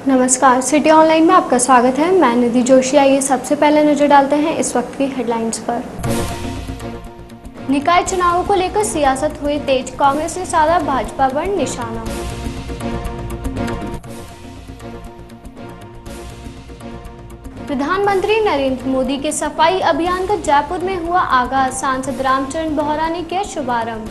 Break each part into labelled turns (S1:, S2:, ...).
S1: नमस्कार, city online में आपका स्वागत है। मैं निधि जोशी। आइए सबसे पहले नजर डालते हैं इस वक्त की हेडलाइंस पर। निकाय चुनावों को लेकर सियासत हुई तेज, कांग्रेस ने साधा भाजपा पर निशाना। प्रधानमंत्री नरेंद्र मोदी के सफाई अभियान का जयपुर में हुआ आगाज, सांसद रामचरण बोहरा ने किया शुभारंभ।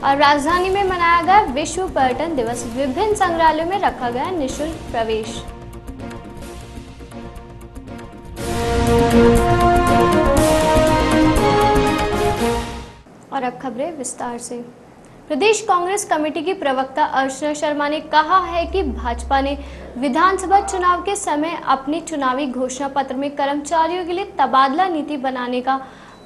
S1: और राजधानी में मनाया गया विश्व पर्यटन दिवस, विभिन्न संग्रहालयों में रखा गया निःशुल्क प्रवेश। और अब खबरें विस्तार से। प्रदेश कांग्रेस कमेटी की प्रवक्ता अर्चना शर्मा ने कहा है कि भाजपा ने विधानसभा चुनाव के समय अपने चुनावी घोषणा पत्र में कर्मचारियों के लिए तबादला नीति बनाने का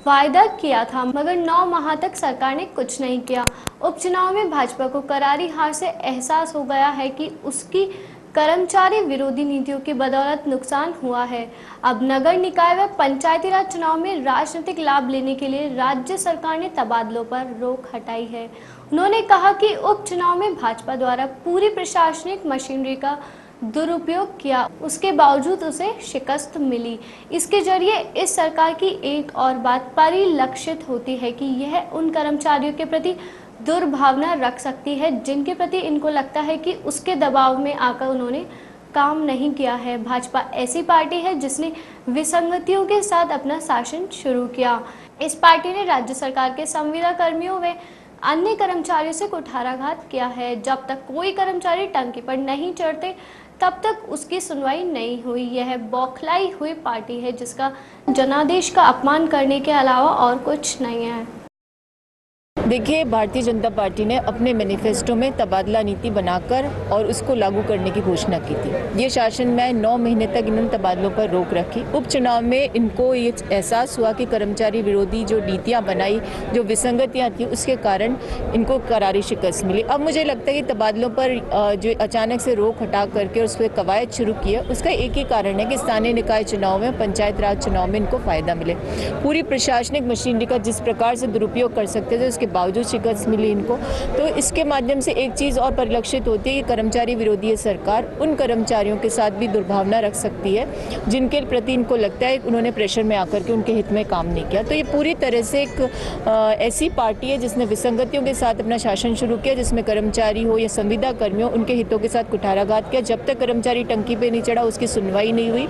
S1: वायदा किया था, मगर 9 माह तक सरकार ने कुछ नहीं किया। उपचुनाव में भाजपा को करारी हार से एहसास हो गया है कि उसकी कर्मचारी विरोधी नीतियों की बदौलत नुकसान हुआ है। अब नगर निकाय व पंचायती राज चुनाव में राजनीतिक लाभ लेने के लिए राज्य सरकार ने तबादलों पर रोक हटाई है। उन्होंने कहा कि उपचुनाव में भाजपा द्वारा पूरी प्रशासनिक मशीनरी का दुरुपयोग किया, उसके बावजूद उसे शिकस्त मिली। इसके जरिए इस सरकार की एक और बात परिलक्षित होती है कि यह उन कर्मचारियों के प्रति दुर्भावना रख सकती है जिनके प्रति इनको लगता है कि उसके दबाव में आकर उन्होंने काम नहीं किया है। भाजपा ऐसी पार्टी है जिसने विसंगतियों के साथ अपना शासन शुरू किया। इस पार्टी ने राज्य सरकार के संविदा कर्मियों व अन्य कर्मचारियों से कुठाराघात किया है। जब तक कोई कर्मचारी टंकी पर नहीं चढ़ते तब तक उसकी सुनवाई नहीं हुई। यह बौखलाई हुई पार्टी है जिसका जनादेश का अपमान करने के अलावा और कुछ नहीं है।
S2: देखिए, भारतीय जनता पार्टी ने अपने मैनिफेस्टो में तबादला नीति बनाकर और उसको लागू करने की घोषणा की थी। ये शासन में 9 महीने तक इन्होंने तबादलों पर रोक रखी। उपचुनाव में इनको ये एहसास हुआ कि कर्मचारी विरोधी जो नीतियां बनाई, जो विसंगतियां थी, उसके कारण इनको करारी शिकस्त मिली। अब मुझे लगता है कि तबादलों पर जो अचानक से रोक हटा करके और उस पर कवायद शुरू की है, उसका एक ही कारण है कि स्थानीय निकाय चुनाव में, पंचायत राज चुनाव में इनको फायदा मिले। पूरी प्रशासनिक मशीनरी का जिस प्रकार से दुरुपयोग कर सकते थे उसके बावजूद शिकस्त मिली इनको। तो इसके माध्यम से एक चीज़ और परिलक्षित होती है कि कर्मचारी विरोधी सरकार उन कर्मचारियों के साथ भी दुर्भावना रख सकती है जिनके प्रति इनको लगता है कि उन्होंने प्रेशर में आकर के उनके हित में काम नहीं किया। तो ये पूरी तरह से एक ऐसी पार्टी है जिसने विसंगतियों के साथ अपना शासन शुरू किया, जिसमें कर्मचारी हो या संविदा कर्मी हो, उनके हितों के साथ कुठाराघात किया। जब तक कर्मचारी टंकी पे नहीं चढ़ा उसकी सुनवाई नहीं हुई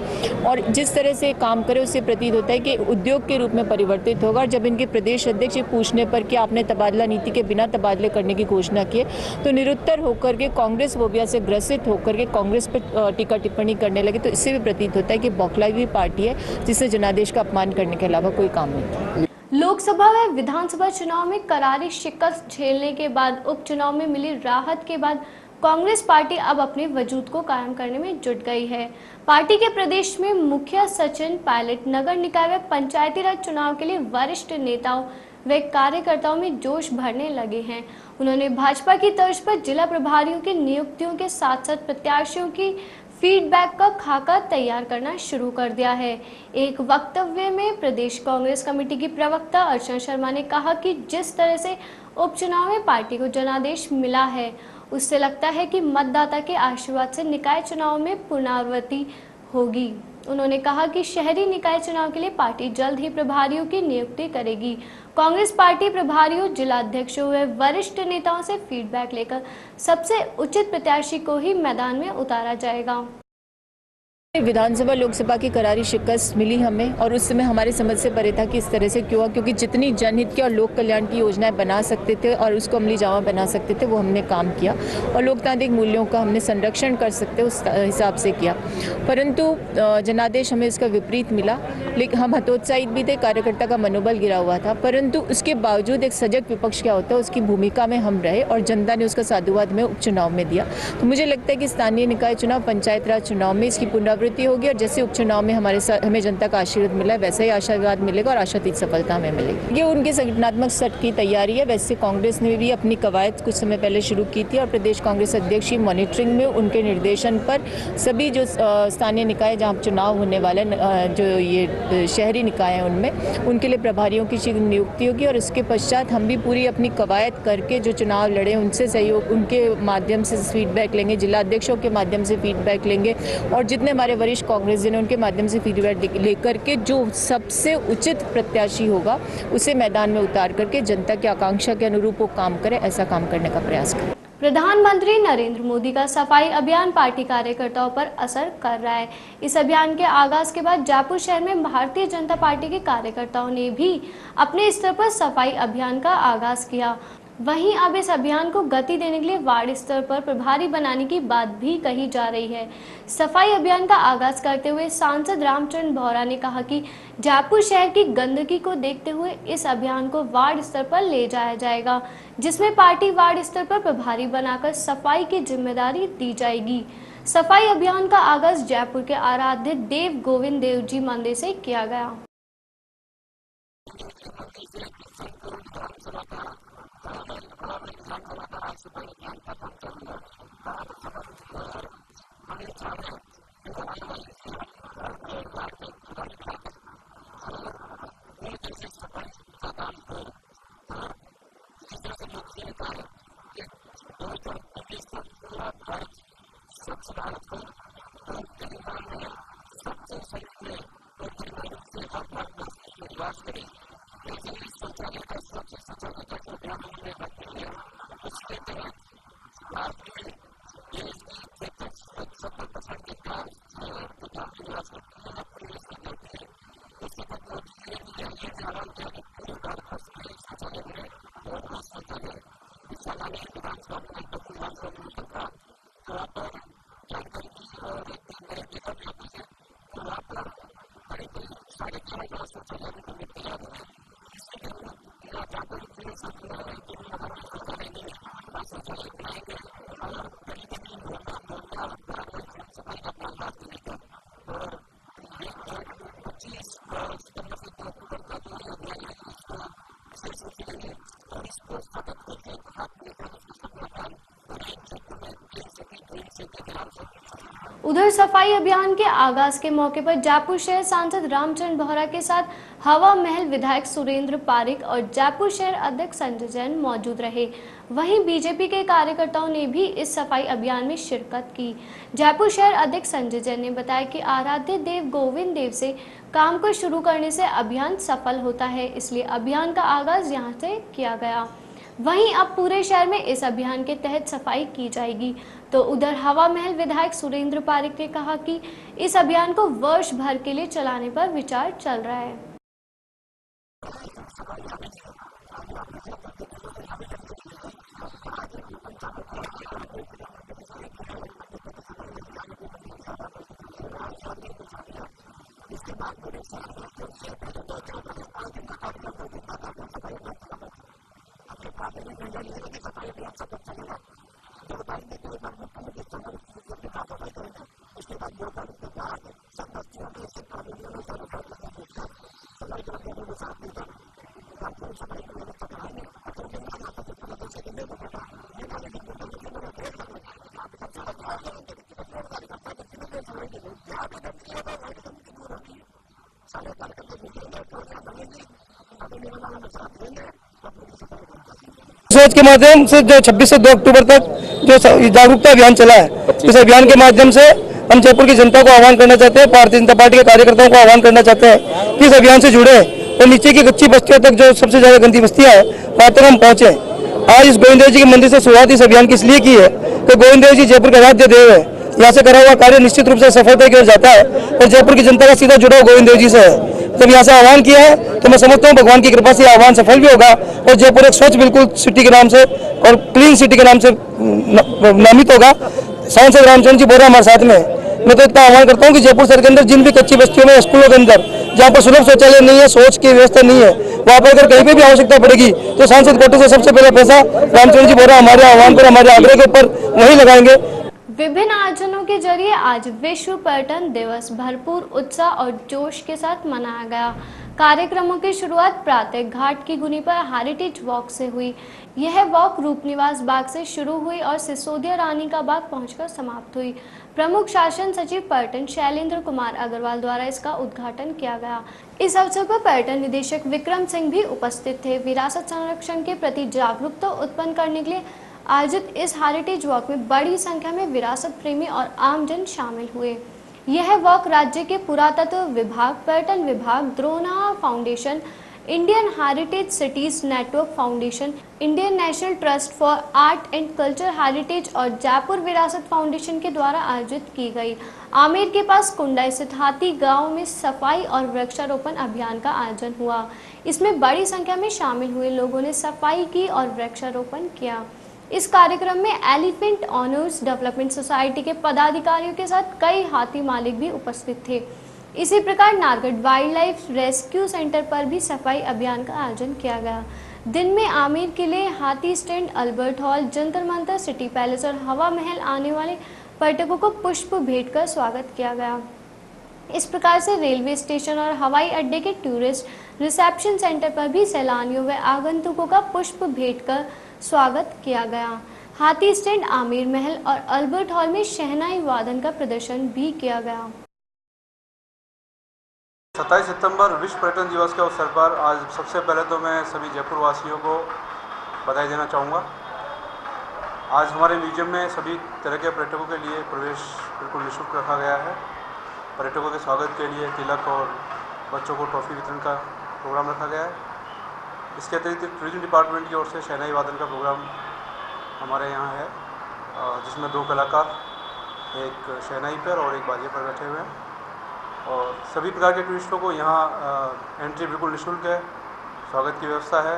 S2: और जिस तरह से काम करे उससे प्रतीत होता है कि उद्योग के रूप में परिवर्तित होगा। और जब इनके प्रदेश अध्यक्ष पूछने पर कि आपने तबादला नीति के बिना तबादले करने की घोषणा की तो निरुत्तर होकर के कांग्रेस फोबिया से ग्रसित होकर के कांग्रेस पर टीका टिप्पणी करने लगे। तो इससे भी प्रतीत होता है कि बौखलाई हुई पार्टी है जिसने जनादेश का अपमान करने के अलावा कोई काम नहीं किया।
S1: लोकसभा व विधानसभा चुनाव में करारी शिकस्त झेलने के बाद उपचुनाव में मिली राहत के बाद कांग्रेस पार्टी अब अपने वजूद को कायम करने में जुट गई है। पार्टी के प्रदेश में मुखिया सचिन पायलट नगर निकाय व पंचायती राज चुनाव के लिए वरिष्ठ नेताओं वे कार्यकर्ताओं में जोश भरने लगे हैं। उन्होंने भाजपा की तर्ज पर जिला प्रभारियों की नियुक्तियों के साथ साथ प्रत्याशियों की फीडबैक का खाका तैयार करना शुरू कर दिया है। एक वक्तव्य में प्रदेश कांग्रेस कमेटी की प्रवक्ता अर्चना शर्मा ने कहा कि जिस तरह से उपचुनाव में पार्टी को जनादेश मिला है उससे लगता है कि मतदाता के आशीर्वाद से निकाय चुनाव में पुनरावृत्ति होगी। उन्होंने कहा कि शहरी निकाय चुनाव के लिए पार्टी जल्द ही प्रभारियों की नियुक्ति करेगी। कांग्रेस पार्टी प्रभारियों, जिला अध्यक्षों व वरिष्ठ नेताओं से फीडबैक लेकर सबसे उचित प्रत्याशी को ही मैदान में उतारा जाएगा।
S2: विधानसभा लोकसभा की करारी शिकस्त मिली हमें और उस समय हमारी समझ से परे था कि इस तरह से क्यों, क्योंकि जितनी जनहित की और लोक कल्याण की योजनाएं बना सकते थे और उसको अमली जामा बना सकते थे वो हमने काम किया और लोकतांत्रिक मूल्यों का हमने संरक्षण कर सकते उस हिसाब से किया। परंतु जनादेश हमें इसका विपरीत मिला। लेकिन हम हतोत्साहित भी थे, कार्यकर्ता का मनोबल गिरा हुआ था, परंतु उसके बावजूद एक सजग विपक्ष क्या होता है उसकी भूमिका में हम रहे और जनता ने उसका साधुवाद में उपचुनाव में दिया। तो मुझे लगता है कि स्थानीय निकाय चुनाव, पंचायत राज चुनाव में इसकी पुनरावृत्ति प्रवृत्ति होगी और जैसे उपचुनाव में हमें जनता का आशीर्वाद मिला है वैसा ही आशीर्वाद मिलेगा और आशातीत सफलता हमें मिलेगी। ये उनकी संगठनात्मक सत्र की तैयारी है। वैसे कांग्रेस ने भी अपनी कवायद कुछ समय पहले शुरू की थी और प्रदेश कांग्रेस अध्यक्ष की मॉनिटरिंग में उनके निर्देशन पर सभी जो स्थानीय निकाय जहाँ चुनाव होने वाले जो ये शहरी निकाय हैं उनमें उनके लिए प्रभारियों की शीघ्र नियुक्ति होगी और इसके पश्चात हम भी पूरी अपनी कवायद करके जो चुनाव लड़े उनसे सहयोग उनके माध्यम से फीडबैक लेंगे, जिला अध्यक्षों के माध्यम से फीडबैक लेंगे और जितने हमारे वरिष्ठ कांग्रेस जिन्हें उनके माध्यम से फीडबैक लेकर के जो सबसे उचित प्रत्याशी होगा उसे मैदान में उतार करके जनता की आकांक्षा के अनुरूप वो काम करे, ऐसा काम करने का प्रयास करें।
S1: प्रधानमंत्री नरेंद्र मोदी का सफाई अभियान पार्टी कार्यकर्ताओं पर असर कर रहा है। इस अभियान के आगाज के बाद जयपुर शहर में भारतीय जनता पार्टी के कार्यकर्ताओं ने भी अपने स्तर पर सफाई अभियान का आगाज किया। वहीं अब इस अभियान को गति देने के लिए वार्ड स्तर पर प्रभारी बनाने की बात भी कही जा रही है। सफाई अभियान का आगाज करते हुए सांसद रामचंद्र बोहरा ने कहा कि जयपुर शहर की गंदगी को देखते हुए इस अभियान को वार्ड स्तर पर ले जाया जाएगा, जिसमें पार्टी वार्ड स्तर पर प्रभारी बनाकर सफाई की जिम्मेदारी दी जाएगी। सफाई अभियान का आगाज जयपुर के आराध्य देव गोविंद देव जी मंदिर से किया गया। उधर सफाई अभियान के आगाज के मौके पर जयपुर शहर सांसद रामचंद्र बोहरा के साथ हवा महल विधायक सुरेंद्र पारिक और जयपुर शहर अध्यक्ष संजय जैन मौजूद रहे। वहीं बीजेपी के कार्यकर्ताओं ने भी इस सफाई अभियान में शिरकत की। जयपुर शहर अध्यक्ष संजय जैन ने बताया कि आराध्य देव गोविंद देव से काम को शुरू करने से अभियान सफल होता है, इसलिए अभियान का आगाज यहां से किया गया। वहीं अब पूरे शहर में इस अभियान के तहत सफाई की जाएगी। तो उधर हवा महल विधायक सुरेंद्र पारिक ने कहा कि इस अभियान को वर्ष भर के लिए चलाने पर विचार चल रहा है।
S3: सोच के माध्यम से जो 26 से 2 अक्टूबर तक जो जागरूकता अभियान चला है, इस अभियान के माध्यम से हम जयपुर की जनता को आह्वान करना चाहते हैं, भारतीय जनता पार्टी के कार्यकर्ताओं को आह्वान करना चाहते हैं कि इस अभियान से जुड़े और नीचे की कच्ची बस्तियों तक जो सबसे ज्यादा गंदी बस्तियां हैं वहां तक हम पहुंचे। आज इस गोविंद देव जी के मंदिर से शुरुआत इस अभियान की इसलिए की है कि गोविंद देव जी जयपुर के आराध्य देव है। यहाँ से करा हुआ कार्य निश्चित रूप से सफलता की ओर जाता है और जयपुर की जनता का सीधा जुड़ाव गोविंद देव जी से है। जब यहाँ से आह्वान किया है तो मैं समझता हूँ भगवान की कृपा से आह्वान सफल भी होगा और जयपुर एक स्वच्छ बिल्कुल सिटी के नाम से और क्लीन सिटी के नाम से नामित होगा। सांसद रामचंद्र जी बोहरा हमारे साथ में। मैं तो इतना आह्वान करता हूँ कि जयपुर शहर के अंदर जिन भी कच्ची बस्तियों में, स्कूलों के अंदर जहाँ पर सुलभ शौचालय नहीं है, शौच की व्यवस्था नहीं है, वहाँ पर अगर कहीं पे भी आवश्यकता पड़ेगी तो सांसद कोटे से सबसे पहले पैसा रामचंद्र जी बोहरा हमारे आह्वान पर, हमारे आग्रह के ऊपर वही लगाएंगे।
S1: विभिन्न आयोजनों के जरिए आज विश्व पर्यटन दिवस भरपूर उत्साह और जोश के साथ मनाया गया। कार्यक्रमों की शुरुआत प्रातः घाट की गुनी पर हेरिटेज वॉक से हुई। यह वॉक रूपनिवास बाग से शुरू हुई और सिसोदिया रानी का बाग पहुंचकर समाप्त हुई। प्रमुख शासन सचिव पर्यटन शैलेंद्र कुमार अग्रवाल द्वारा इसका उद्घाटन किया गया। इस अवसर पर पर्यटन निदेशक विक्रम सिंह भी उपस्थित थे। विरासत संरक्षण के प्रति जागरूकता उत्पन्न करने के लिए आयोजित इस हेरिटेज वॉक में बड़ी संख्या में विरासत प्रेमी और आमजन शामिल हुए। यह वॉक राज्य के पुरातत्व विभाग, पर्यटन विभाग, Drona foundation, Indian heritage cities network foundation, Indian national trust for art and culture heritage और जयपुर विरासत फाउंडेशन के द्वारा आयोजित की गई। आमेर के पास कुंडा स्थित हाथी गांव में सफाई और वृक्षारोपण अभियान का आयोजन हुआ। इसमें बड़ी संख्या में शामिल हुए लोगों ने सफाई की और वृक्षारोपण किया। इस कार्यक्रम में एलिफेंट ऑनर्स डेवलपमेंट सोसाइटी के पदाधिकारियों के साथ कई हाथी मालिक भी उपस्थित थे। इसी प्रकार Nargarh wild life rescue centre पर भी सफाई अभियान का आयोजन किया गया। दिन में आमेर किले, हाथी stand, Albert hall, Jantar Mantar, city palace और हवा महल आने वाले पर्यटकों को पुष्प भेंट कर स्वागत किया गया। इस प्रकार से रेलवे स्टेशन और हवाई अड्डे के टूरिस्ट रिसेप्शन सेंटर पर भी सैलानियों व आगंतुकों का पुष्प भेंट कर स्वागत किया गया। हाथी स्टैंड, आमेर महल और अल्बर्ट हॉल में शहनाई वादन का प्रदर्शन भी किया गया।
S4: 27 सितंबर विश्व पर्यटन दिवस के अवसर पर आज सबसे पहले तो मैं सभी जयपुर वासियों को बधाई देना चाहूँगा। आज हमारे म्यूजियम में सभी तरह के पर्यटकों के लिए प्रवेश बिल्कुल निःशुल्क रखा गया है। पर्यटकों के स्वागत के लिए तिलक और बच्चों को ट्रॉफी वितरण का प्रोग्राम रखा गया है। इसके अतिरिक्त टूरिज्म डिपार्टमेंट की ओर से शहनाई वादन का प्रोग्राम हमारे यहाँ है, जिसमें 2 कलाकार एक शहनाई पर और एक बाजे पर बैठे हुए हैं और सभी प्रकार के टूरिस्टों को यहाँ एंट्री बिल्कुल निःशुल्क है। स्वागत की व्यवस्था है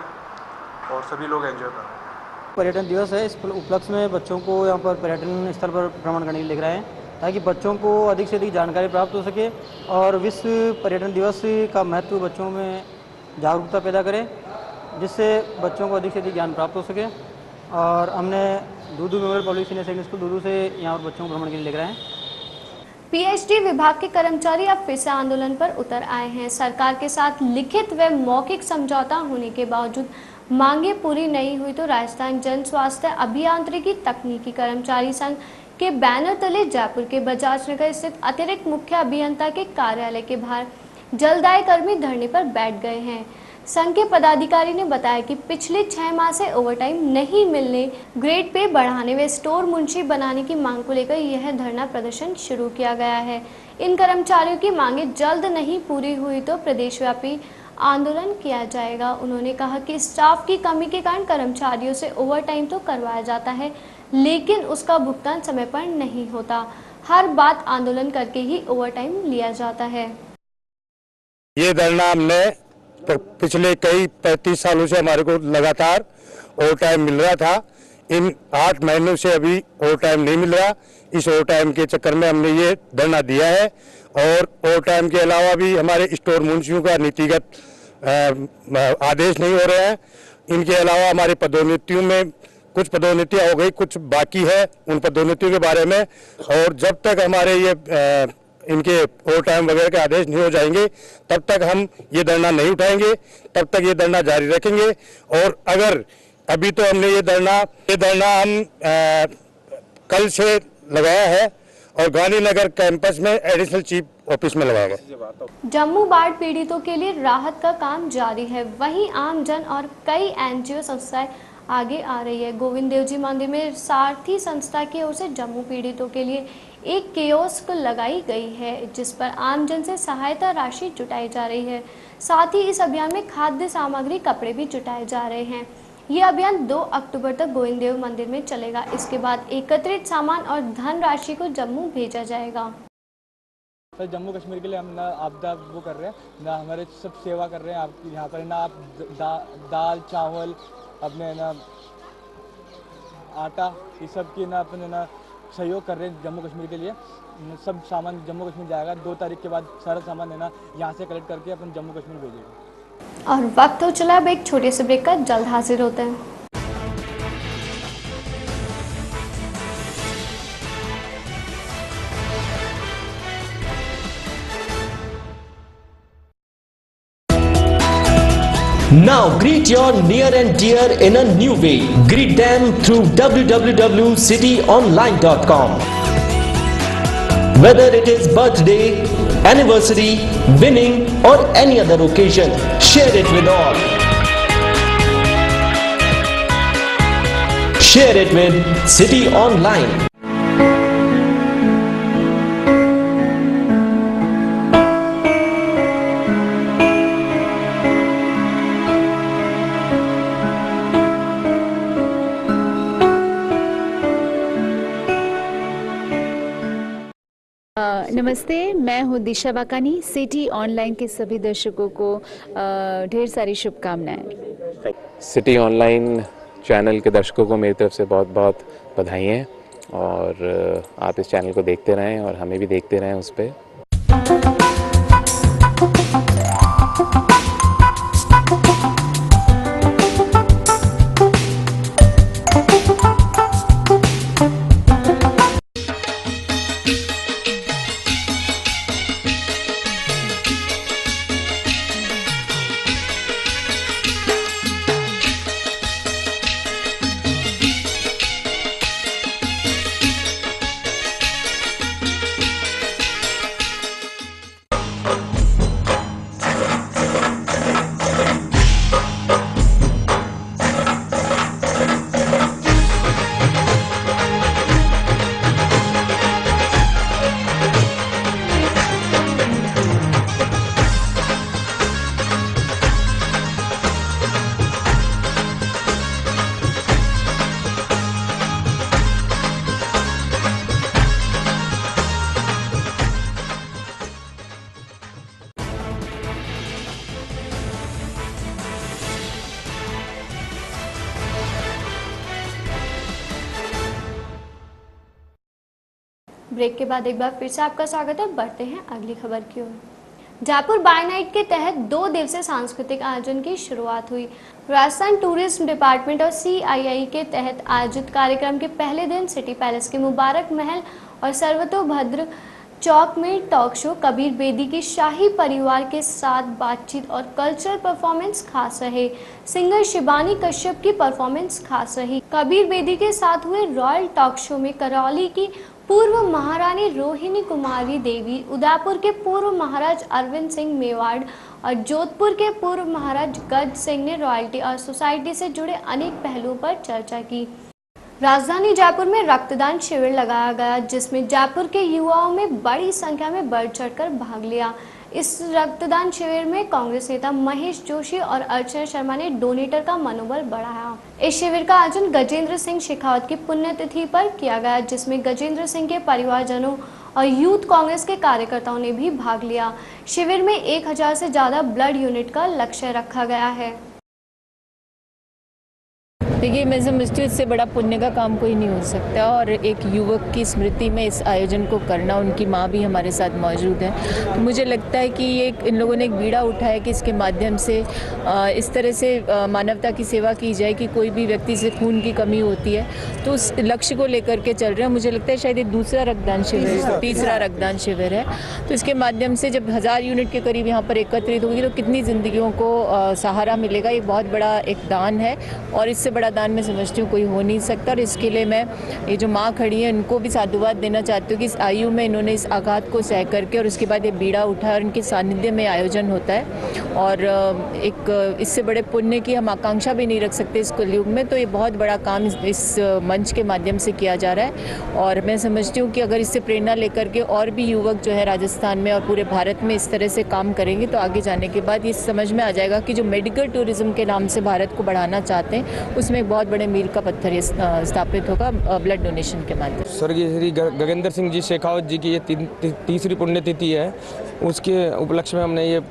S4: और सभी लोग एंजॉय कर रहे हैं।
S5: पर्यटन दिवस है, इस उपलक्ष्य में बच्चों को यहाँ पर पर्यटन स्थल पर भ्रमण करने के लिए लेकर आए हैं ताकि बच्चों को अधिक से अधिक जानकारी प्राप्त हो सके और विश्व पर्यटन दिवस का महत्व बच्चों में जागरूकता पैदा करें, जिससे बच्चों को अधिक से अधिक ज्ञान प्राप्त हो सके। और हमने Dudu memorial public senior secondary school Dudu से यहाँ पर बच्चों को भ्रमण के लिए लेकर आए हैं।
S1: पीएचडी विभाग के कर्मचारी अब फिर से आंदोलन पर उतर आए हैं। सरकार के साथ लिखित व मौखिक समझौता होने के बावजूद मांगे पूरी नहीं हुई तो राजस्थान जन स्वास्थ्य अभियांत्रिकी तकनीकी कर्मचारी संघ के बैनर तले जयपुर के बजाज नगर स्थित अतिरिक्त मुख्य अभियंता के कार्यालय के बाहर जलदाय कर्मी धरने पर बैठ गए हैं। संघ के पदाधिकारी ने बताया कि पिछले 6 माह से ओवरटाइम नहीं मिलने, ग्रेड पे बढ़ाने व स्टोर मुंशी बनाने की मांग को लेकर यह धरना प्रदर्शन शुरू किया गया है। इन कर्मचारियों की मांगे जल्द नहीं पूरी हुई तो प्रदेशव्यापी आंदोलन किया जाएगा। उन्होंने कहा कि स्टाफ की कमी के कारण कर्मचारियों से ओवरटाइम तो करवाया जाता है, लेकिन उसका भुगतान समय पर नहीं होता। हर बात आंदोलन करके ही ओवरटाइम लिया जाता है।
S6: ये धरना हमने तो पिछले कई 35 सालों से हमारे को लगातार ओवर टाइम मिल रहा था। इन 8 महीनों से अभी ओवर टाइम नहीं मिल रहा। इस ओवर टाइम के चक्कर में हमने ये धरना दिया है और ओवर टाइम के अलावा भी हमारे स्टोर मुंशियों का नीतिगत आदेश नहीं हो रहे हैं। इनके अलावा हमारे पदोन्नतियों में कुछ पदोन्नतियां हो गई, कुछ बाकी है उन पदोन्नतियों के बारे में। और जब तक हमारे ये इनके ओवर टाइम वगैरह के आदेश नहीं हो जाएंगे तब तक हम ये धरना नहीं उठाएंगे, तब तक ये धरना जारी रखेंगे। और अगर अभी तो हमने ये धरना हम कल से लगाया है और गांधीनगर कैंपस में एडिशनल चीफ ऑफिस में लगाएगा।
S1: जम्मू बाढ़ पीड़ितों के लिए राहत का काम जारी है, वहीं आम जन और कई एनजीओ संस्थाएं आगे आ रही है। गोविंद देव जी मंदिर में सारथी संस्था की ओर से जम्मू पीड़ितों के लिए एक कियोस्क लगाई गई है, जिस पर आमजन से सहायता राशि जुटाई जा रही है। साथ ही इस अभियान में खाद्य सामग्री, कपड़े भी जुटाए जा रहे हैं। ये अभियान 2 अक्टूबर तक गोविंद देव मंदिर में चलेगा। इसके बाद एकत्रित सामान और धन राशि को जम्मू भेजा जाएगा।
S7: सर, जम्मू कश्मीर के लिए हम ना आपदा वो कर रहे हैं ना, हमारे सब सेवा कर रहे हैं। आप यहाँ पर ना आप दाल चावल अपने ना आटा ये सब की ना अपने ना सहयोग कर रहे हैं जम्मू कश्मीर के लिए। सब सामान जम्मू कश्मीर जाएगा। 2 तारीख के बाद सारा सामान है ना यहाँ से कलेक्ट करके अपन जम्मू कश्मीर भेजेंगे।
S1: और वक्त हो चला अब एक छोटे से ब्रेक का, जल्द हाजिर होते हैं।
S8: Now greet your near and dear in a new way. Greet them through www.cityonline.com. Whether it is birthday, anniversary, winning or any other occasion, share it with all. Share it with City Online.
S2: नमस्ते, मैं हूँ दिशा बाकानी। City online के सभी दर्शकों को ढेर सारी शुभकामनाएं।
S9: सिटी ऑनलाइन चैनल के दर्शकों को मेरी तरफ से बहुत बहुत बधाई हैं और आप इस चैनल को देखते रहें और हमें भी देखते रहें उस पर।
S1: ब्रेक के बाद एक बार फिर से आपका स्वागत है। बढ़ते हैं अगली खबर की ओर। जयपुर बाय नाइट के तहत 2 दिवसीय सांस्कृतिक आयोजन की शुरुआत हुई। राजस्थान टूरिज्म डिपार्टमेंट और CII के तहत आयोजित कार्यक्रम के पहले दिन सिटी पैलेस के मुबारक महल और सर्वतोभद्र चौक में टॉक शो, कबीर बेदी की शाही परिवार के साथ बातचीत और कल्चरल परफॉर्मेंस खास रहे। सिंगर शिबानी कश्यप की परफॉर्मेंस खास रही। कबीर बेदी के साथ हुए रॉयल टॉक शो में करौली की पूर्व महारानी रोहिणी कुमारी देवी, उदयपुर के पूर्व महाराज अरविंद सिंह मेवाड़ और जोधपुर के पूर्व महाराज गज सिंह ने रॉयल्टी और सोसाइटी से जुड़े अनेक पहलुओं पर चर्चा की। राजधानी जयपुर में रक्तदान शिविर लगाया गया, जिसमें जयपुर के युवाओं में बड़ी संख्या में बढ़ चढ़कर भाग लिया। इस रक्तदान शिविर में कांग्रेस नेता महेश जोशी और अर्चना शर्मा ने डोनेटर का मनोबल बढ़ाया। इस शिविर का आयोजन गजेंद्र सिंह शेखावत की पुण्यतिथि पर किया गया, जिसमें गजेंद्र सिंह के परिवारजनों और यूथ कांग्रेस के कार्यकर्ताओं ने भी भाग लिया। शिविर में 1000 से ज्यादा ब्लड यूनिट का लक्ष्य रखा गया है।
S2: देखिए, मैं समझती हूँ इससे बड़ा पुण्य का काम कोई नहीं हो सकता और एक युवक की स्मृति में इस आयोजन को करना, उनकी माँ भी हमारे साथ मौजूद है, तो मुझे लगता है कि ये इन लोगों ने एक बीड़ा उठाया कि इसके माध्यम से इस तरह से मानवता की सेवा की जाए कि कोई भी व्यक्ति से खून की कमी होती है, तो उस लक्ष्य को लेकर के चल रहे हैं। मुझे लगता है शायद ये दूसरा रक्तदान शिविर, तीसरा रक्तदान शिविर है। तो इसके माध्यम से जब 1000 यूनिट के करीब यहाँ पर एकत्रित होगी तो कितनी ज़िंदगियों को सहारा मिलेगा। ये बहुत बड़ा एक दान है और इससे बड़ा दान मैं समझती हूँ कोई हो नहीं सकता। और इसके लिए मैं ये जो माँ खड़ी है उनको भी साधुवाद देना चाहती हूँ कि इस आयु में इन्होंने इस आघात को सह करके और उसके बाद ये बीड़ा उठाया और इनके सानिध्य में आयोजन होता है और एक इससे बड़े पुण्य की हम आकांक्षा भी नहीं रख सकते इस कलयुग में। तो ये बहुत बड़ा काम इस मंच के माध्यम से किया जा रहा है और मैं समझती हूँ कि अगर इससे प्रेरणा लेकर के और भी युवक जो है राजस्थान में और पूरे भारत में इस तरह से काम करेंगे तो आगे जाने के बाद ये समझ में आ जाएगा कि जो मेडिकल टूरिज्म के नाम से भारत को बढ़ाना चाहते हैं उसमें एक बहुत बड़े मील का पत्थर स्थापित होगा ब्लड डोनेशन के माध्यम से।
S10: स्वर्गीय श्री गजेंद्र सिंह जी शेखावत जी की ये तीसरी पुण्यतिथि है, उसके उपलक्ष्य में हमने ये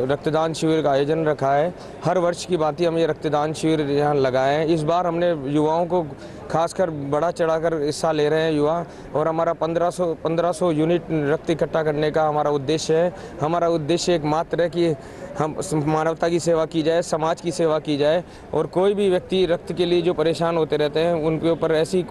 S10: रक्तदान शिविर का आयोजन रखा है। हर वर्ष की भांति हम ये रक्तदान शिविर यहाँ लगाए हैं। इस बार हमने युवाओं को खासकर बढ़ा चढ़ाकर हिस्सा ले रहे हैं युवा। और हमारा 1500 यूनिट रक्त इकट्ठा करने का हमारा उद्देश्य है। हमारा उद्देश्य एक मात्र है कि हम मानवता की सेवा की जाए, समाज की सेवा की जाए, और कोई भी व्यक्ति रक्त के लिए जो परेशान होते रहते हैं उनके ऊपर ऐसी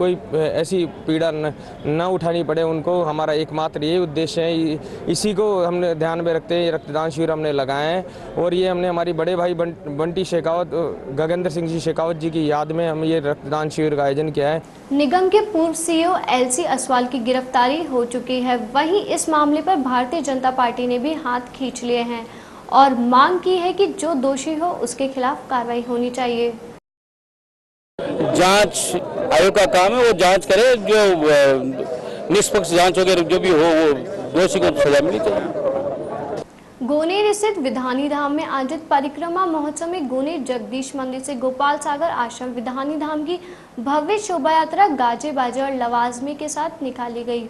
S10: पीड़ा न उठानी पड़े उनको। हमारा एकमात्र ये उद्देश्य है। इसी को हमने ध्यान में रखते हुए रक्तदान शिविर हमने लगाए हैं। और ये हमने हमारी बड़े भाई बंटी शेखावत, गगनेंद्र सिंह जी शेखावत जी की याद में हम ये रक्तदान शिविर का आयोजन किया है।
S1: निगम के पूर्व सीईओ एलसी असवाल की गिरफ्तारी हो चुकी है। वहीं इस मामले पर भारतीय जनता पार्टी ने भी हाथ खींच लिए हैं और मांग की है कि जो दोषी हो उसके खिलाफ कार्रवाई होनी चाहिए।
S11: जांच आयोग का काम है, वो जांच करे, जो निष्पक्ष जांच वगैरह जो भी हो वो दोषी को सजा मिलनी चाहिए।
S1: गोनेर स्थित विधानी धाम में आयोजित परिक्रमा महोत्सव में गोनेर जगदीश मंदिर से गोपाल सागर आश्रम विधानी धाम की भव्य शोभा यात्रा गाजे बाजे और लवाजमे के साथ निकाली गई।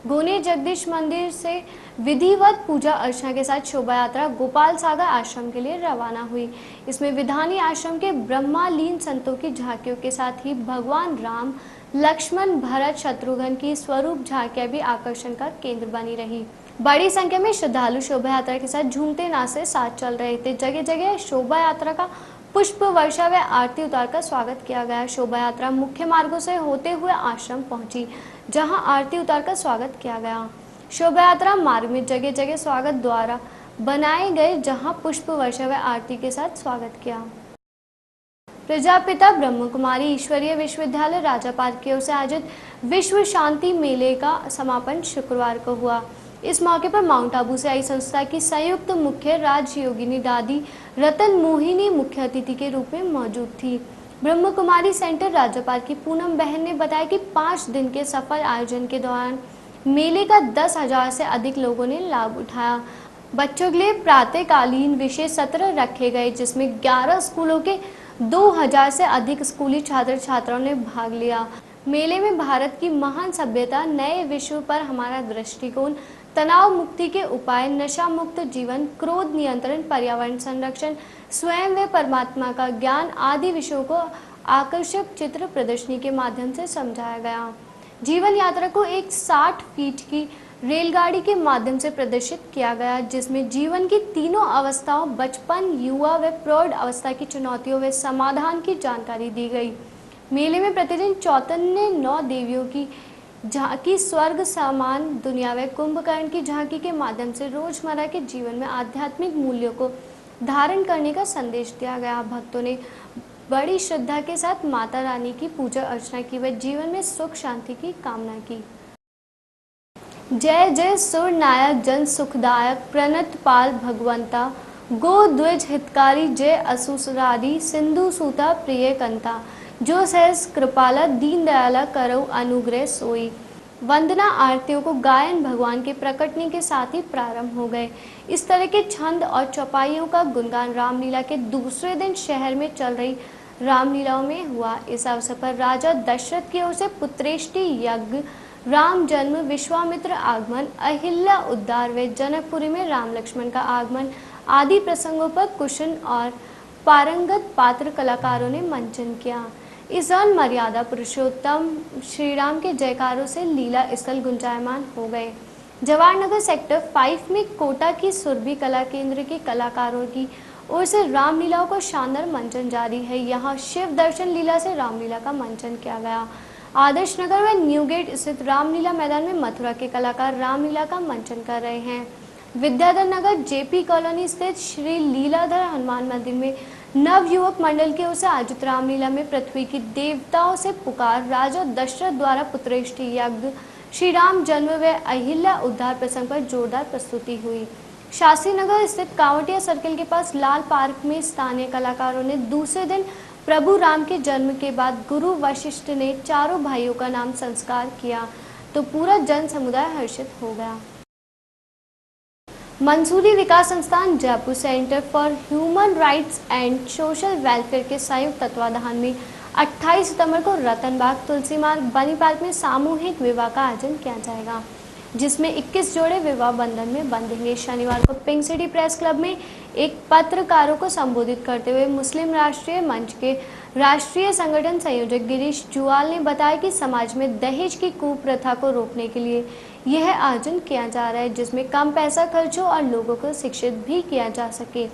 S1: गोनेर जगदीश मंदिर से विधिवत पूजा अर्चना के साथ शोभा यात्रा गोपाल सागर आश्रम के लिए रवाना हुई। इसमें विधानी आश्रम के ब्रह्मालीन संतों की झांकियों के साथ ही भगवान राम, लक्ष्मण, भरत, शत्रुघ्न की स्वरूप झांकियां भी आकर्षण का केंद्र बनी रही। बड़ी संख्या में श्रद्धालु शोभा यात्रा के साथ झूमते नाचते साथ चल रहे थे। जगह जगह शोभा यात्रा का पुष्प वर्षा व आरती उतारकर स्वागत किया गया। शोभा यात्रा मुख्य मार्गों से होते हुए आश्रम पहुंची, जहां आरती उतारकर स्वागत किया गया। शोभा यात्रा मार्ग में जगह जगह स्वागत द्वारा बनाए गए, जहां पुष्प वर्षा व आरती के साथ स्वागत किया। प्रजापिता ब्रह्म कुमारी ईश्वरीय विश्वविद्यालय राजापार्क की ओर से आयोजित विश्व शांति मेले का समापन शुक्रवार को हुआ। इस मौके पर माउंट आबू से आई संस्था की संयुक्त मुख्य राजयोगिनी दादी रतन मोहिनी मुख्य अतिथि के रूप में मौजूद थी। ब्रह्म कुमारी सेंटर राजापार्क की पूनम बहन ने बताया कि 5 दिन के सफल आयोजन के दौरान मेले का 10,000 से अधिक लोगों ने लाभ उठाया। बच्चों के लिए प्रातःकालीन विशेष सत्र रखे गए, जिसमें 11 स्कूलों के 2000 से अधिक स्कूली छात्र छात्राओं ने भाग लिया। मेले में भारत की महान सभ्यता, नए विश्व पर हमारा दृष्टिकोण, तनाव मुक्ति के उपाय, नशा मुक्त जीवन, क्रोध नियंत्रण, पर्यावरण संरक्षण, स्वयं व परमात्मा का ज्ञान आदि विषयों को आकर्षक चित्र प्रदर्शनी के माध्यम से समझाया गया। जीवन यात्रा को एक 60 फीट की रेलगाड़ी के माध्यम से प्रदर्शित किया गया, जिसमें जीवन की तीनों अवस्थाओं, बचपन, युवा व प्रौढ़ अवस्था की चुनौतियों व समाधान की जानकारी दी गई। मेले में प्रतिदिन चौतन्य 9 देवियों की झांकी, स्वर्ग समान दुनिया व कुंभकर्ण की झांकी के माध्यम से रोजमर्रा के जीवन में आध्यात्मिक मूल्यों को धारण करने का संदेश दिया गया। भक्तों ने बड़ी श्रद्धा के साथ माता रानी की पूजा अर्चना की व जीवन में सुख शांति की कामना की। जय जय सुर नायक जन सुखदायक, प्रणत पाल भगवंता, गो द्विज हितकारी, जय असुसरारी, सिंधु सूता प्रिय कंता, जो सहस कृपाला, दीन दयाला करौ अनुग्रह सोई। वंदना आरतियों को गायन भगवान के प्रकटने के साथ ही प्रारंभ हो गए। इस तरह के छंद और चौपाइयों का गुणगान रामलीला के दूसरे दिन शहर में चल रही रामलीलाओं में हुआ। इस अवसर पर राजा दशरथ की ओर से पुत्रेष्टि यज्ञ, राम जन्म, विश्वामित्र आगमन, अहिल्या उद्धार व जनकपुरी में राम लक्ष्मण का आगमन आदि प्रसंगों पर कुशन और पारंगत पात्र कलाकारों ने मंचन किया। इस दौरान मर्यादा पुरुषोत्तम श्री राम के जयकारों से लीला स्थल गुंजायमान हो गए। जवाहरनगर सेक्टर 5 में कोटा की सुरभि कला केंद्र के कलाकारों की ओर से रामलीलाओं को शानदार मंचन जारी है। यहाँ शिव दर्शन लीला से रामलीला का मंचन किया गया। आदर्श नगर व न्यू गेट स्थित रामलीला मैदान में मथुरा के कलाकार रामलीला का मंचन कर रहे हैं। विद्याधर नगर जेपी कॉलोनी स्थित श्री लीलाधर हनुमान मंदिर में नव युवक मंडल की ओर से आयोजित रामलीला में पृथ्वी की देवताओं से पुकार, राजा दशरथ द्वारा पुत्रेष्टि यज्ञ, श्री राम जन्म व अहिल्या उद्धार प्रसंग पर जोरदार प्रस्तुति हुई। शास्त्री नगर स्थित कांवटिया सर्किल के पास लाल पार्क में स्थानीय कलाकारों ने दूसरे दिन प्रभु राम के जन्म के बाद गुरु वशिष्ठ ने चारों भाइयों का नाम संस्कार किया, तो पूरा जन समुदाय हर्षित हो गया। मंसूरी विकास संस्थान Jaipur centre for human rights and social welfare के संयुक्त तत्वाधान में 28 सितंबर को रतनबाग, तुलसी मार्ग, बनी पार्क में सामूहिक विवाह का आयोजन किया जाएगा। जिसमें 21 जोड़े विवाह बंधन में बंधेंगे। शनिवार को पिंक सिटी प्रेस क्लब में एक पत्रकारों को संबोधित करते हुए मुस्लिम राष्ट्रीय मंच के राष्ट्रीय संगठन संयोजक गिरीश जुआल ने बताया कि समाज में दहेज की कुप्रथा को रोकने के लिए यह आयोजन किया जा रहा है, जिसमें कम पैसा खर्च हो और लोगों को शिक्षित भी किया जा सके।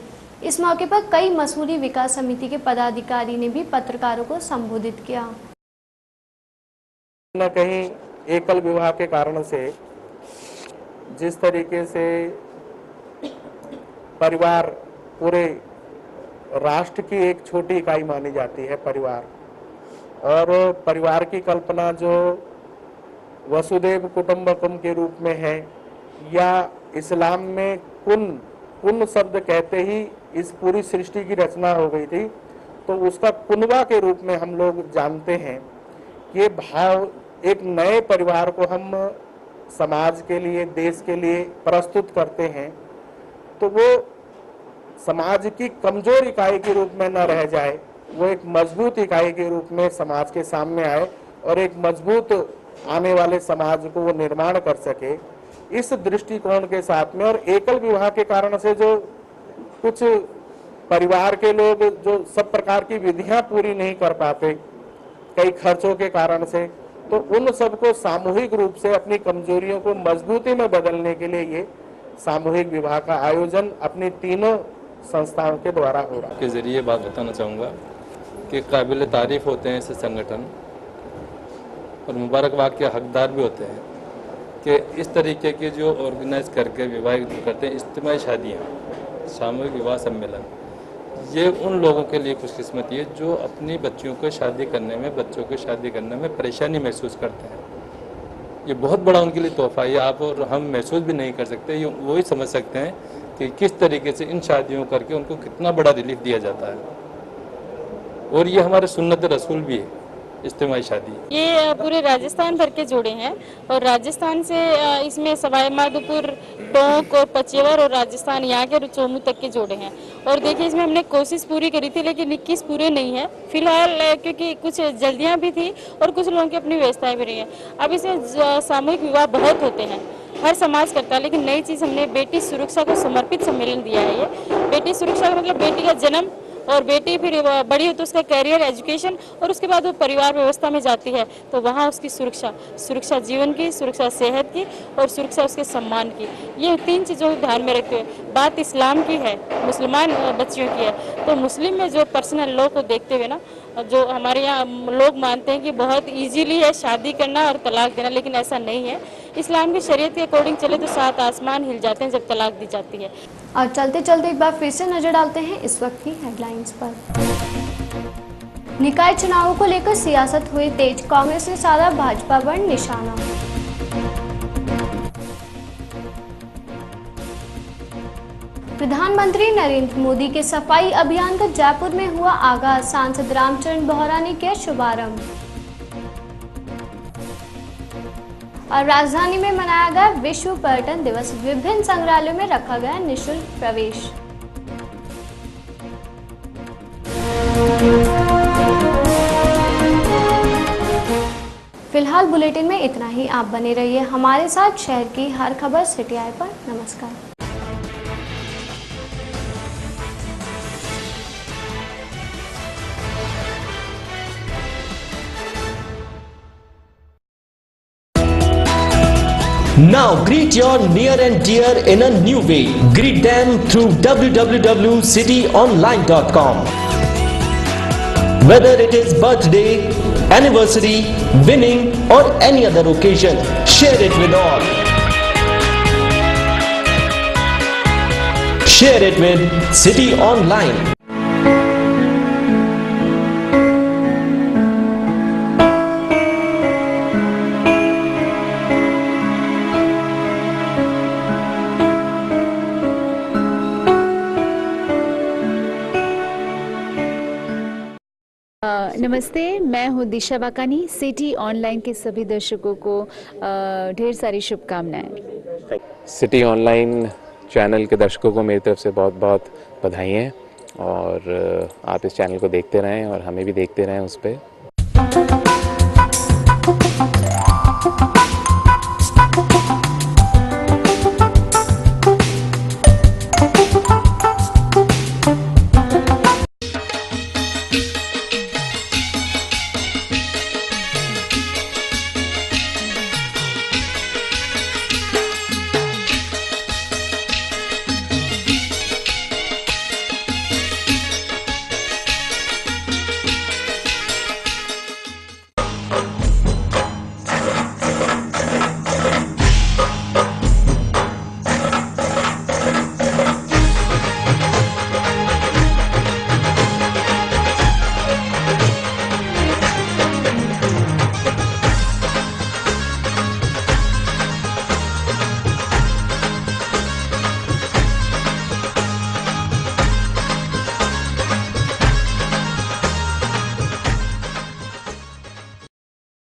S1: इस मौके पर कई मसूरी विकास समिति के पदाधिकारी ने भी पत्रकारों को संबोधित किया।
S12: न कहीं एकल विवाह के कारण से जिस तरीके से परिवार पूरे राष्ट्र की एक छोटी इकाई मानी जाती है परिवार, और परिवार की कल्पना जो वसुदेव कुटुंबकम के रूप में है, या इस्लाम में कुन शब्द कहते ही इस पूरी सृष्टि की रचना हो गई थी, तो उसका कुनवा के रूप में हम लोग जानते हैं। ये भाव एक नए परिवार को हम समाज के लिए, देश के लिए प्रस्तुत करते हैं, तो वो समाज की कमजोर इकाई के रूप में न रह जाए, वो एक मजबूत इकाई के रूप में समाज के सामने आए और एक मजबूत आने वाले समाज को वो निर्माण कर सके। इस दृष्टिकोण के साथ में, और एकल विवाह के कारण से जो कुछ परिवार के लोग जो सब प्रकार की विधियां पूरी नहीं कर पाते कई खर्चों के कारण से, तो उन सबको सामूहिक रूप से अपनी कमजोरियों को मजबूती में बदलने के लिए ये सामूहिक विवाह का आयोजन अपनी तीनों संस्थाओं के द्वारा हो रहा है।
S13: के जरिए बात बताना चाहूँगा कि काबिल तारीफ होते हैं ऐसे संगठन, और मुबारकबाद के हकदार भी होते हैं कि इस तरीके के जो ऑर्गेनाइज करके विवाह करते हैं, इज्तिमाई शादियाँ, सामूहिक विवाह सम्मेलन, ये उन लोगों के लिए खुशकिस्मती है जो अपनी बच्चियों को शादी करने में, बच्चों को शादी करने में परेशानी महसूस करते हैं। ये बहुत बड़ा उनके लिए तोहफा है, आप और हम महसूस भी नहीं कर सकते। ये वही समझ सकते हैं कि किस तरीके से इन शादियों करके उनको कितना बड़ा रिलीफ दिया जाता है, और ये हमारे सुन्नत रसूल भी है इज्तिमाई शादी।
S14: ये पूरे राजस्थान भर के जोड़े हैं, और राजस्थान से इसमें सवाई माधोपुर, टोंक और पचेवर और राजस्थान यहाँ के चोमू तक के जोड़े हैं। और देखिए इसमें हमने कोशिश पूरी करी थी, लेकिन 21 पूरे नहीं है फिलहाल, क्योंकि कुछ जल्दियाँ भी थी और कुछ लोगों की अपनी व्यवस्थाएं भी रही हैं। अब इसमें सामूहिक विवाह बहुत होते हैं, हर समाज करता है, लेकिन नई चीज़ हमने बेटी सुरक्षा को समर्पित सम्मेलन दिया है। ये बेटी सुरक्षा का मतलब बेटी का जन्म, और बेटी फिर बड़ी हो तो उसका करियर, एजुकेशन, और उसके बाद वो परिवार व्यवस्था में जाती है तो वहाँ उसकी सुरक्षा जीवन की, सुरक्षा सेहत की, और सुरक्षा उसके सम्मान की। ये 3 चीज़ों को ध्यान में रखते हुए बात इस्लाम की है, मुसलमान बच्चियों की है। तो मुस्लिम में जो पर्सनल लॉ को देखते हुए ना, जो हमारे यहाँ लोग मानते हैं कि बहुत ईजीली है शादी करना और तलाक देना, लेकिन ऐसा नहीं है। इस्लाम की शरीयत के अकॉर्डिंग चले तो 7 आसमान हिल जाते हैं जब तलाक दी जाती है।
S1: और चलते चलते एक बार फिर से नजर डालते हैं इस वक्त की हेडलाइंस पर। निकाय चुनावों को लेकर सियासत हुई तेज, कांग्रेस ने साधा भाजपा पर निशाना। प्रधानमंत्री नरेंद्र मोदी के सफाई अभियान का जयपुर में हुआ आगाज, सांसद रामचरण बोहरा ने किया शुभारंभ। और राजधानी में मनाया गया विश्व पर्यटन दिवस, विभिन्न संग्रहालयों में रखा गया निःशुल्क प्रवेश। फिलहाल बुलेटिन में इतना ही। आप बने रहिए हमारे साथ शहर की हर खबर सिटी आई पर। नमस्कार।
S8: Now greet your near and dear in a new way. Greet them through www.cityonline.com. Whether it is birthday, anniversary, winning or any other occasion, share it with all. Share it with City Online.
S2: नमस्ते, मैं हूँ दिशा बाकानी। City online के सभी दर्शकों को ढेर सारी शुभकामनाएं।
S9: सिटी ऑनलाइन चैनल के दर्शकों को मेरी तरफ से बहुत बहुत बधाई हैं, और आप इस चैनल को देखते रहें और हमें भी देखते रहें उस पर।